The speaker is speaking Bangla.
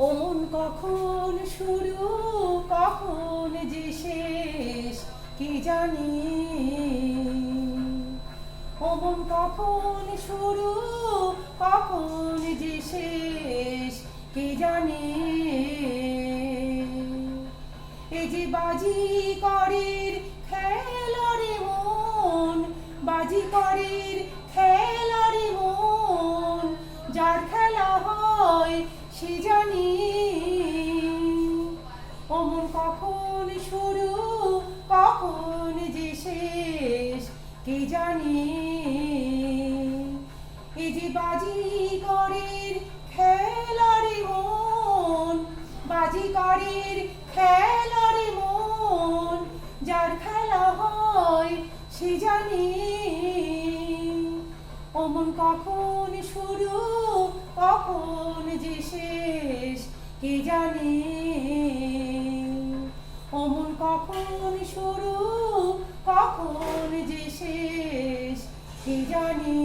ওমন কখন শুরু কখন যে শেষ কি জানি। ওমন কখন শুরু কখন যে শেষ কি জানি। এই যে বাজিকরের খেলা রে মন, বাজিকরের খেলা রে মন, যার খেলা হয় সে জানি। ওমন কখন শুরু কখন যে শেষ কে জানি। এই যে বাজিকরের খেলা রে মন, বাজিকরের খেলা রে মন, যার খেলা হয় সে জানি। ওমন কখন শুরু কখন যে শেষ কে জানি। ওমন কখন শুরু কখন যে শেষ কে জানি।